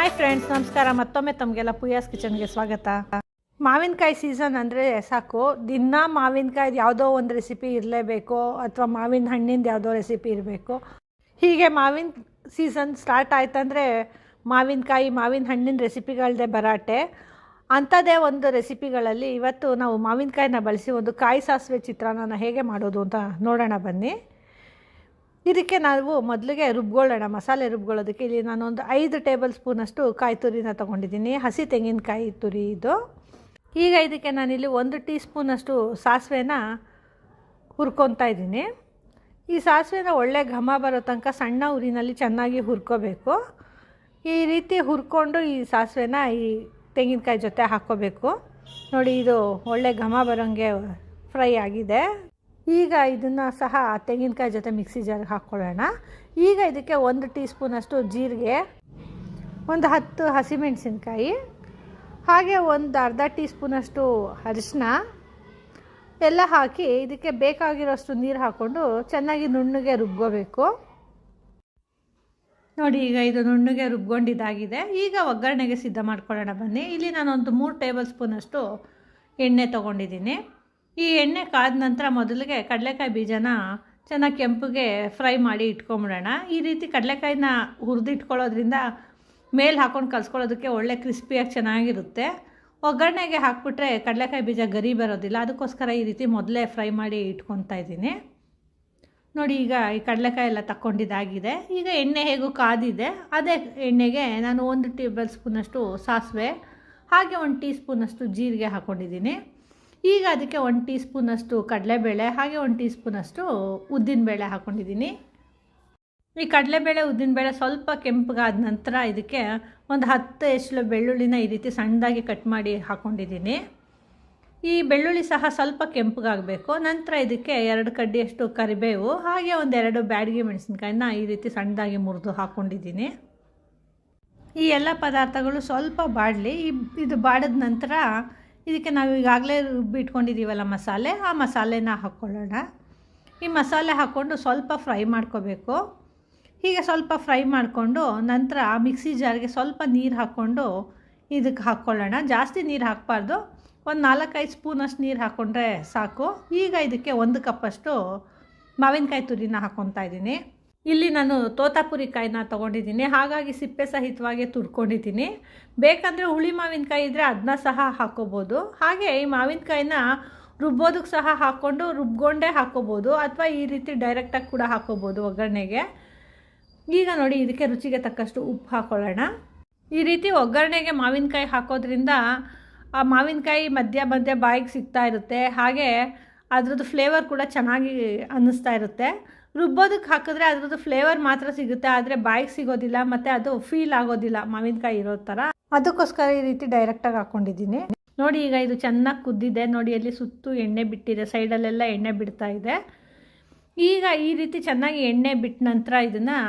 Hi friends, ನಮಸ್ಕಾರ. ಮತ್ತೊಮ್ಮೆ ತಮಗೆಲ್ಲ ಪೂಯಾಸ್ ಕಿಚನ್ಗೆ ಸ್ವಾಗತ. ಮಾವಿನಕಾಯಿ ಸೀಸನ್ ಅಂದರೆ ಸಾಕು, ದಿನ ಮಾವಿನಕಾಯ್ದು ಯಾವುದೋ ಒಂದು ರೆಸಿಪಿ ಇರಲೇಬೇಕು, ಅಥವಾ ಮಾವಿನ ಹಣ್ಣಿಂದ ಯಾವುದೋ ರೆಸಿಪಿ ಇರಬೇಕು. ಹೀಗೆ ಮಾವಿನ ಸೀಸನ್ ಸ್ಟಾರ್ಟ್ ಆಯ್ತಂದರೆ ಮಾವಿನ ಹಣ್ಣಿನ ರೆಸಿಪಿಗಳದ್ದೇ ಭರಾಟೆ. ಅಂಥದ್ದೇ ಒಂದು ರೆಸಿಪಿಗಳಲ್ಲಿ ಇವತ್ತು ನಾವು ಮಾವಿನಕಾಯಿನ ಬಳಸಿ ಒಂದು ಕಾಯಿ ಸಾಸಿವೆ ಚಿತ್ರಾನ್ನ ಹೇಗೆ ಮಾಡೋದು ಅಂತ ನೋಡೋಣ ಬನ್ನಿ. ಇದಕ್ಕೆ ನಾವು ಮೊದಲಿಗೆ ರುಬ್ಕೊಳ್ಳೋಣ. ಮಸಾಲೆ ರುಬ್ಕೊಳ್ಳೋದಕ್ಕೆ ಇಲ್ಲಿ ನಾನೊಂದು 5 ಟೇಬಲ್ ಸ್ಪೂನಷ್ಟು ಕಾಯಿ ತುರಿನ ತೊಗೊಂಡಿದ್ದೀನಿ. ಹಸಿ ತೆಂಗಿನಕಾಯಿ ತುರಿ ಇದು. ಈಗ ಇದಕ್ಕೆ ನಾನಿಲ್ಲಿ 1 ಟೀ ಸ್ಪೂನಷ್ಟು ಸಾಸಿವೆನ ಹುರ್ಕೊತಾ ಇದ್ದೀನಿ. ಈ ಸಾಸಿವೆನ ಒಳ್ಳೆ ಘಮ ಬರೋ ತನಕ ಸಣ್ಣ ಉರಿನಲ್ಲಿ ಚೆನ್ನಾಗಿ ಹುರ್ಕೋಬೇಕು. ಈ ರೀತಿ ಹುರ್ಕೊಂಡು ಈ ಸಾಸಿವೆನ ಈ ತೆಂಗಿನಕಾಯಿ ಜೊತೆ ಹಾಕ್ಕೋಬೇಕು. ನೋಡಿ, ಇದು ಒಳ್ಳೆ ಘಮ ಬರೋಂಗೆ ಫ್ರೈ ಆಗಿದೆ. ಈಗ ಇದನ್ನು ಸಹ ತೆಂಗಿನಕಾಯಿ ಜೊತೆ ಮಿಕ್ಸಿ ಜಾರ್ಗೆ ಹಾಕ್ಕೊಳ್ಳೋಣ. ಈಗ ಇದಕ್ಕೆ 1 ಟೀ ಸ್ಪೂನಷ್ಟು ಜೀರಿಗೆ, ಒಂದು 10 ಹಸಿಮೆಣಸಿನ್ಕಾಯಿ, ಹಾಗೆ ಒಂದು ಅರ್ಧ ಟೀ ಸ್ಪೂನಷ್ಟು ಅರಿಶಿನ ಎಲ್ಲ ಹಾಕಿ ಇದಕ್ಕೆ ಬೇಕಾಗಿರೋಷ್ಟು ನೀರು ಹಾಕ್ಕೊಂಡು ಚೆನ್ನಾಗಿ ನುಣ್ಣಗೆ ರುಬ್ಕೋಬೇಕು. ನೋಡಿ, ಈಗ ಇದು ನುಣ್ಣಗೆ ರುಬ್ಕೊಂಡಿದ್ದಾಗಿದೆ. ಈಗ ಒಗ್ಗರಣೆಗೆ ಸಿದ್ಧ ಮಾಡ್ಕೊಳ್ಳೋಣ ಬನ್ನಿ. ಇಲ್ಲಿ ನಾನೊಂದು 3 ಟೇಬಲ್ ಸ್ಪೂನಷ್ಟು ಎಣ್ಣೆ ತೊಗೊಂಡಿದ್ದೀನಿ. ಈ ಎಣ್ಣೆ ಕಾದ ನಂತರ ಮೊದಲಿಗೆ ಕಡಲೆಕಾಯಿ ಬೀಜನ ಚೆನ್ನಾಗಿ ಕೆಂಪಗೆ ಫ್ರೈ ಮಾಡಿ ಇಟ್ಕೊಂಬಿಡೋಣ. ಈ ರೀತಿ ಕಡಲೆಕಾಯಿನ ಹುರಿದಿಟ್ಕೊಳ್ಳೋದ್ರಿಂದ ಮೇಲೆ ಹಾಕ್ಕೊಂಡು ಕಲಿಸ್ಕೊಳ್ಳೋದಕ್ಕೆ ಒಳ್ಳೆ ಕ್ರಿಸ್ಪಿಯಾಗಿ ಚೆನ್ನಾಗಿರುತ್ತೆ. ಒಗ್ಗರಣೆಗೆ ಹಾಕ್ಬಿಟ್ರೆ ಕಡಲೆಕಾಯಿ ಬೀಜ ಗರಿ ಬರೋದಿಲ್ಲ, ಅದಕ್ಕೋಸ್ಕರ ಈ ರೀತಿ ಮೊದಲೇ ಫ್ರೈ ಮಾಡಿ ಇಟ್ಕೊತಾ ಇದ್ದೀನಿ. ನೋಡಿ, ಈಗ ಈ ಕಡಲೆಕಾಯಿ ಎಲ್ಲ ತಗೊಂಡಿದ್ದಾಗಿದೆ. ಈಗ ಎಣ್ಣೆ ಹೇಗೂ ಕಾದಿದೆ, ಅದೇ ಎಣ್ಣೆಗೆ ನಾನು 1 ಟೇಬಲ್ ಸ್ಪೂನಷ್ಟು ಸಾಸಿವೆ, ಹಾಗೆ 1 ಟೀ ಸ್ಪೂನಷ್ಟು ಜೀರಿಗೆ ಹಾಕ್ಕೊಂಡಿದ್ದೀನಿ. ಈಗ ಅದಕ್ಕೆ 1 ಟೀ ಸ್ಪೂನಷ್ಟು ಕಡಲೆಬೇಳೆ, ಹಾಗೆ 1 ಟೀ ಸ್ಪೂನಷ್ಟು ಉದ್ದಿನಬೇಳೆ ಹಾಕ್ಕೊಂಡಿದ್ದೀನಿ. ಈ ಕಡಲೆಬೇಳೆ ಉದ್ದಿನಬೇಳೆ ಸ್ವಲ್ಪ ಕೆಂಪಗಾದ ನಂತರ ಇದಕ್ಕೆ ಒಂದು 10 ಎಸಳು ಬೆಳ್ಳುಳ್ಳಿನ ಈ ರೀತಿ ಸಣ್ಣದಾಗಿ ಕಟ್ ಮಾಡಿ ಹಾಕ್ಕೊಂಡಿದ್ದೀನಿ. ಈ ಬೆಳ್ಳುಳ್ಳಿ ಸಹ ಸ್ವಲ್ಪ ಕೆಂಪಗಾಗಬೇಕು. ನಂತರ ಇದಕ್ಕೆ 2 ಕಡ್ಡಿಯಷ್ಟು ಕರಿಬೇವು, ಹಾಗೆ 2 ಬ್ಯಾಡಗಿ ಮೆಣಸಿನ್ಕಾಯಿನ ಈ ರೀತಿ ಸಣ್ಣದಾಗಿ ಮುರಿದು ಹಾಕ್ಕೊಂಡಿದ್ದೀನಿ. ಈ ಎಲ್ಲ ಪದಾರ್ಥಗಳು ಸ್ವಲ್ಪ ಬಾಡಲಿ. ಇದು ಬಾಡಿದ ನಂತರ ಇದಕ್ಕೆ ನಾವು ಈಗಾಗಲೇ ರುಬ್ಬಿಟ್ಕೊಂಡಿದ್ದೀವಲ್ಲ ಮಸಾಲೆ, ಆ ಮಸಾಲೆನ ಹಾಕ್ಕೊಳ್ಳೋಣ. ಈ ಮಸಾಲೆ ಹಾಕ್ಕೊಂಡು ಸ್ವಲ್ಪ ಫ್ರೈ ಮಾಡ್ಕೋಬೇಕು. ಹೀಗೆ ಸ್ವಲ್ಪ ಫ್ರೈ ಮಾಡಿಕೊಂಡು ನಂತರ ಮಿಕ್ಸಿ ಜಾರ್ಗೆ ಸ್ವಲ್ಪ ನೀರು ಹಾಕ್ಕೊಂಡು ಇದಕ್ಕೆ ಹಾಕ್ಕೊಳ್ಳೋಣ. ಜಾಸ್ತಿ ನೀರು ಹಾಕಬಾರ್ದು, ಒಂದು 4-5 ಸ್ಪೂನಷ್ಟು ನೀರು ಹಾಕ್ಕೊಂಡ್ರೆ ಸಾಕು. ಈಗ ಇದಕ್ಕೆ 1 ಕಪ್ಪಷ್ಟು ಮಾವಿನಕಾಯಿ ತುರಿನ ಹಾಕ್ಕೊತಾ ಇದ್ದೀನಿ. ಇಲ್ಲಿ ನಾನು ತೋತಾಪುರಿ ಕಾಯಿನ ತೊಗೊಂಡಿದ್ದೀನಿ, ಹಾಗಾಗಿ ಸಿಪ್ಪೆ ಸಹಿತವಾಗಿ ತುರ್ಕೊಂಡಿದ್ದೀನಿ. ಬೇಕಂದರೆ ಹುಳಿ ಮಾವಿನಕಾಯಿ ಇದ್ದರೆ ಅದನ್ನ ಸಹ ಹಾಕ್ಕೋಬೋದು. ಹಾಗೆ ಈ ಮಾವಿನಕಾಯಿನ ರುಬ್ಬೋದಕ್ಕೆ ಸಹ ಹಾಕ್ಕೊಂಡು ರುಬ್ಕೊಂಡೇ ಹಾಕ್ಕೋಬೋದು, ಅಥವಾ ಈ ರೀತಿ ಡೈರೆಕ್ಟಾಗಿ ಕೂಡ ಹಾಕ್ಕೋಬೋದು ಒಗ್ಗರಣೆಗೆ. ಈಗ ನೋಡಿ, ಇದಕ್ಕೆ ರುಚಿಗೆ ತಕ್ಕಷ್ಟು ಉಪ್ಪು ಹಾಕ್ಕೊಳ್ಳೋಣ. ಈ ರೀತಿ ಒಗ್ಗರಣೆಗೆ ಮಾವಿನಕಾಯಿ ಹಾಕೋದ್ರಿಂದ ಆ ಮಾವಿನಕಾಯಿ ಮಧ್ಯ ಬಾಯಿಗೆ ಸಿಗ್ತಾ ಇರುತ್ತೆ, ಹಾಗೆ ಅದರದ್ದು ಫ್ಲೇವರ್ ಕೂಡ ಚೆನ್ನಾಗಿ ಅನ್ನಿಸ್ತಾ ಇರುತ್ತೆ. ರುಬ್ಬೋದಕ್ಕೆ ಹಾಕಿದ್ರೆ ಅದರದ್ದು ಫ್ಲೇವರ್ ಮಾತ್ರ ಸಿಗುತ್ತೆ, ಆದರೆ ಬಾಯಿಗೆ ಸಿಗೋದಿಲ್ಲ, ಮತ್ತು ಅದು ಫೀಲ್ ಆಗೋದಿಲ್ಲ ಮಾವಿನಕಾಯಿ ಇರೋ ಥರ. ಅದಕ್ಕೋಸ್ಕರ ಈ ರೀತಿ ಡೈರೆಕ್ಟಾಗಿ ಹಾಕ್ಕೊಂಡಿದ್ದೀನಿ. ನೋಡಿ, ಈಗ ಇದು ಚೆನ್ನಾಗಿ ಕುದ್ದಿದೆ. ನೋಡಿ, ಅಲ್ಲಿ ಸುತ್ತು ಎಣ್ಣೆ ಬಿಟ್ಟಿದೆ, ಸೈಡಲ್ಲೆಲ್ಲ ಎಣ್ಣೆ ಬಿಡ್ತಾ ಇದೆ. ಈಗ ಈ ರೀತಿ ಚೆನ್ನಾಗಿ ಎಣ್ಣೆ ಬಿಟ್ಟ ನಂತರ ಇದನ್ನು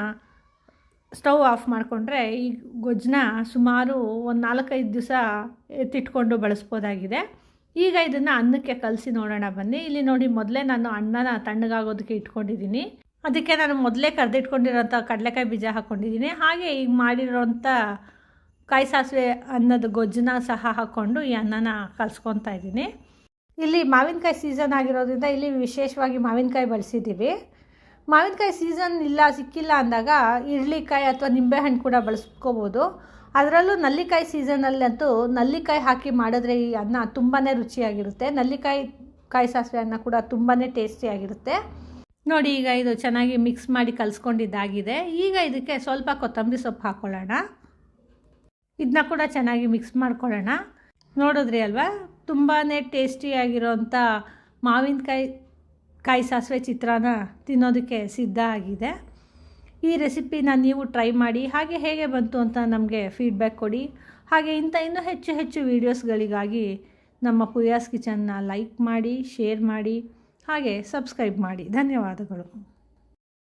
ಸ್ಟವ್ ಆಫ್ ಮಾಡಿಕೊಂಡ್ರೆ ಈ ಗೊಜ್ಜನ್ನ ಸುಮಾರು ಒಂದು 4-5 ದಿವಸ ಎತ್ತಿಟ್ಕೊಂಡು ಬಳಸ್ಬೋದಾಗಿದೆ. ಈಗ ಇದನ್ನು ಅನ್ನಕ್ಕೆ ಕಲಸಿ ನೋಡೋಣ ಬನ್ನಿ. ಇಲ್ಲಿ ನೋಡಿ, ಮೊದಲೇ ನಾನು ಅನ್ನನ ತಣ್ಣಗಾಗೋದಕ್ಕೆ ಇಟ್ಕೊಂಡಿದ್ದೀನಿ. ಅದಕ್ಕೆ ನಾನು ಮೊದಲೇ ಕರೆದಿಟ್ಕೊಂಡಿರೋಂಥ ಕಡಲೆಕಾಯಿ ಬೀಜ ಹಾಕ್ಕೊಂಡಿದ್ದೀನಿ. ಹಾಗೆ ಈಗ ಮಾಡಿರೋಂಥ ಕಾಯಿ ಸಾಸಿವೆ ಅನ್ನದ ಗೊಜ್ಜನ್ನ ಸಹ ಹಾಕ್ಕೊಂಡು ಈ ಅನ್ನನ ಕಲಿಸ್ಕೊತಾ ಇದ್ದೀನಿ. ಇಲ್ಲಿ ಮಾವಿನಕಾಯಿ ಸೀಸನ್ ಆಗಿರೋದ್ರಿಂದ ಇಲ್ಲಿ ವಿಶೇಷವಾಗಿ ಮಾವಿನಕಾಯಿ ಬಳಸಿದ್ದೀವಿ. ಮಾವಿನಕಾಯಿ ಸೀಸನ್ ಸಿಕ್ಕಿಲ್ಲ ಅಂದಾಗ ಇರಳಿಕಾಯಿ ಅಥವಾ ನಿಂಬೆಹಣ್ಣು ಕೂಡ ಬಳಸ್ಕೋಬೋದು. ಅದರಲ್ಲೂ ನಲ್ಲಿಕಾಯಿ ಸೀಸನಲ್ಲಂತೂ ನಲ್ಲಿಕಾಯಿ ಹಾಕಿ ಮಾಡಿದ್ರೆ ಈ ಅನ್ನ ತುಂಬಾ ರುಚಿಯಾಗಿರುತ್ತೆ. ಕಾಯಿ ಸಾಸಿವೆ ಅನ್ನ ಕೂಡ ತುಂಬಾ ಟೇಸ್ಟಿಯಾಗಿರುತ್ತೆ. ನೋಡಿ, ಈಗ ಇದು ಚೆನ್ನಾಗಿ ಮಿಕ್ಸ್ ಮಾಡಿ ಕಲಿಸ್ಕೊಂಡಿದ್ದಾಗಿದೆ. ಈಗ ಇದಕ್ಕೆ ಸ್ವಲ್ಪ ಕೊತ್ತಂಬರಿ ಸೊಪ್ಪು ಹಾಕ್ಕೊಳ್ಳೋಣ. ಇದನ್ನ ಕೂಡ ಚೆನ್ನಾಗಿ ಮಿಕ್ಸ್ ಮಾಡ್ಕೊಳ್ಳೋಣ. ನೋಡಿದ್ರಿ ಅಲ್ವಾ, ತುಂಬಾ ಟೇಸ್ಟಿಯಾಗಿರೋಂಥ ಕಾಯಿ ಸಾಸಿವೆ ಚಿತ್ರಾನ್ನ ತಿನ್ನೋದಕ್ಕೆ ಸಿದ್ಧ ಆಗಿದೆ. ಈ ರೆಸಿಪಿನ ನೀವು ಟ್ರೈ ಮಾಡಿ, ಹಾಗೆ ಹೇಗೆ ಬಂತು ಅಂತ ನಮಗೆ ಫೀಡ್ಬ್ಯಾಕ್ ಕೊಡಿ. ಹಾಗೆ ಇನ್ನೂ ಹೆಚ್ಚು ವೀಡಿಯೋಸ್ಗಳಿಗಾಗಿ ನಮ್ಮ ಪೂಯಾಸ್ ಕಿಚನ್ನ ಲೈಕ್ ಮಾಡಿ, ಶೇರ್ ಮಾಡಿ, ಹಾಗೆ ಸಬ್ಸ್ಕ್ರೈಬ್ ಮಾಡಿ. ಧನ್ಯವಾದಗಳು.